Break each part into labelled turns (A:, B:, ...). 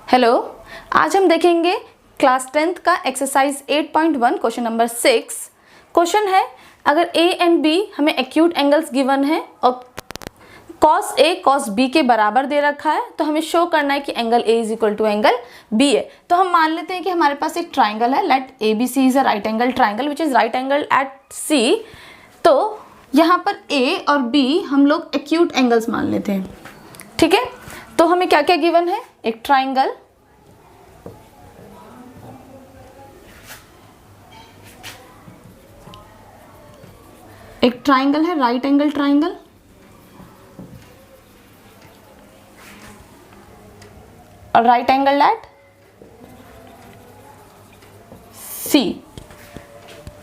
A: Hello, आज हम देखेंगे क्लास 10th का एक्सरसाइज 8.1 क्वेश्चन नंबर 6। क्वेश्चन है, अगर ए एंड बी हमें एक्यूट एंगल्स गिवन है और कॉस ए कॉस बी के बराबर दे रखा है, तो हमें शो करना है कि angle A is equal to angle B है। तो हम मान लेते हैं कि हमारे पास एक ट्राइंगल है, let A B C is a right angle triangle which is right angle at C. तो यहाँ पर ए और बी हम लोग एक्यूट एंगल्स मान लेते हैं, ठीक है। तो हमें क्या क्या गिवन है, एक ट्राइंगल, है राइट एंगल ट्राइंगल, और right angle at C.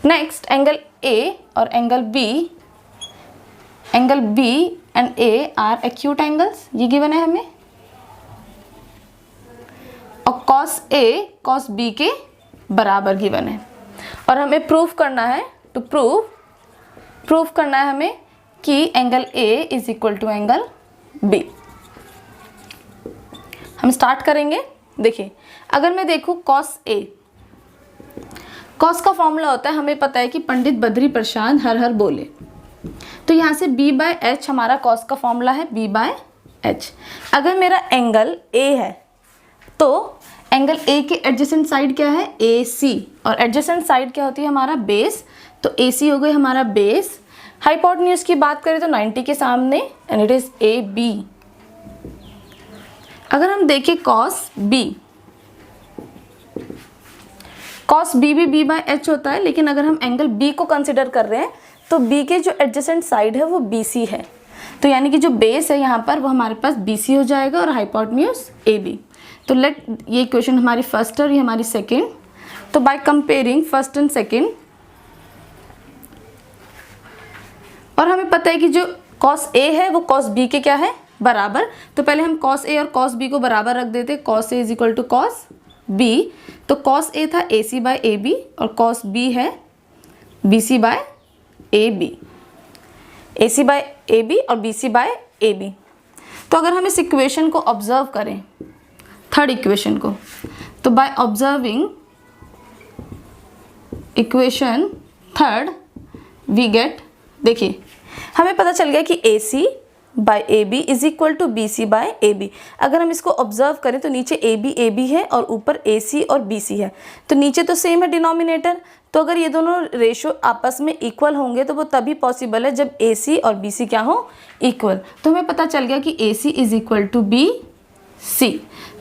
A: Next angle A और angle B and A are acute angles, ये गिवन है हमें, और कॉस ए कॉस बी के बराबर गिवन है। और हमें प्रूफ करना है, टू प्रूफ करना है हमें कि angle A is equal to angle B. हम स्टार्ट करेंगे। देखिए, अगर मैं देखूं कॉस ए, कॉस का फॉर्मूला होता है, हमें पता है कि पंडित बद्री प्रसाद हर हर बोले। तो यहाँ से b बाय एच हमारा कॉस का फॉर्मूला है, b बाय एच। अगर मेरा एंगल a है तो एंगल a के एडजेसेंट साइड क्या है, AC, और एडजेसेंट साइड क्या होती है हमारा बेस, तो AC हो गई हमारा बेस। हाइपोटेन्यूज की बात करें तो 90 के सामने, एंड इट इज AB। अगर हम देखें कॉस B भी b बाय एच होता है, लेकिन अगर हम एंगल B को कंसिडर कर रहे हैं तो B के जो एडजेसेंट साइड है वो BC है। तो यानी कि जो बेस है यहाँ पर वो हमारे पास BC हो जाएगा और हाइपोटेन्यूज AB। तो लेट, ये इक्वेशन हमारी फर्स्ट है और ये हमारी सेकेंड। तो by comparing first and second, और हमें पता है कि जो कॉस A है वो कॉस B के क्या है, बराबर। तो पहले हम कॉस A और कॉस B को बराबर रख देते, cos A is equal to cos B। तो कॉस A था AC बाय AB और कॉस B है BC by AB, AC by AB और BC बाय AB। तो अगर हम इस इक्वेशन को ऑब्जर्व करें, थर्ड इक्वेशन को, तो by observing equation third we get, देखिए हमें पता चल गया कि AC by AB is equal to BC by AB। अगर हम इसको ऑब्जर्व करें तो नीचे AB है और ऊपर AC और BC है, तो नीचे तो सेम है डिनोमिनेटर। तो अगर ये दोनों रेशो आपस में इक्वल होंगे तो वो तभी पॉसिबल है जब AC और BC क्या हो, इक्वल। तो हमें पता चल गया कि AC is equal to BC,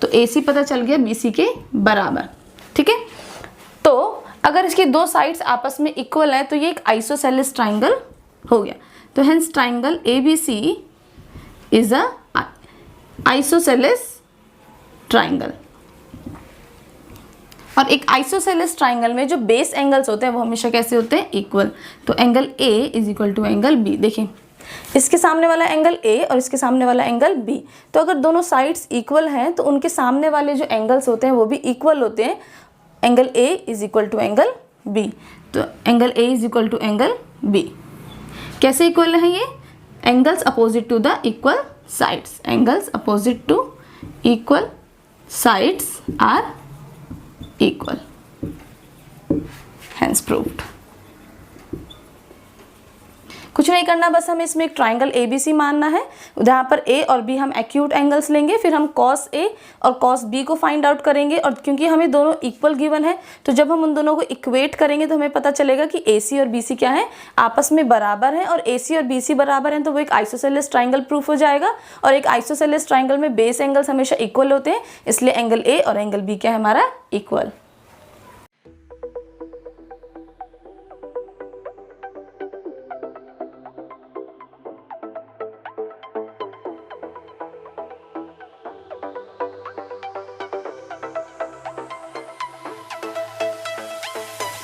A: तो AC पता चल गया BC के बराबर, ठीक है। तो अगर इसकी दो साइड्स आपस में इक्वल है तो ये एक आइसोसेलेस ट्राइंगल हो गया। तो hence triangle ABC is a isosceles triangle. और एक आइसोसेलेस ट्राइंगल में जो बेस एंगल्स होते हैं वो हमेशा कैसे होते हैं, इक्वल। तो angle A is equal to angle B। देखिए, इसके सामने वाला एंगल A और इसके सामने वाला एंगल B, तो अगर दोनों साइड्स इक्वल हैं तो उनके सामने वाले जो एंगल्स होते हैं वो भी इक्वल होते हैं। Angle A is equal to angle B, तो angle A is equal to angle B। कैसे इक्वल है ये, angles opposite to the equal sides, angles opposite to equal sides are equal, hence proved. कुछ नहीं करना, बस हमें इसमें एक ट्राइंगल ABC मानना है, जहाँ पर A और B हम एक्यूट एंगल्स लेंगे, फिर हम कॉस A और कॉस B को फाइंड आउट करेंगे। और क्योंकि हमें दोनों इक्वल गिवन है तो जब हम उन दोनों को इक्वेट करेंगे तो हमें पता चलेगा कि AC और BC क्या है, आपस में बराबर हैं। और AC और BC बराबर हैं तो वो एक आइसोसेलेस ट्राइंगल प्रूफ हो जाएगा। और एक आइसोसेलेस ट्राइंगल में बेस एंगल्स हमेशा इक्वल होते हैं, इसलिए एंगल A और एंगल B क्या है हमारा, इक्वल।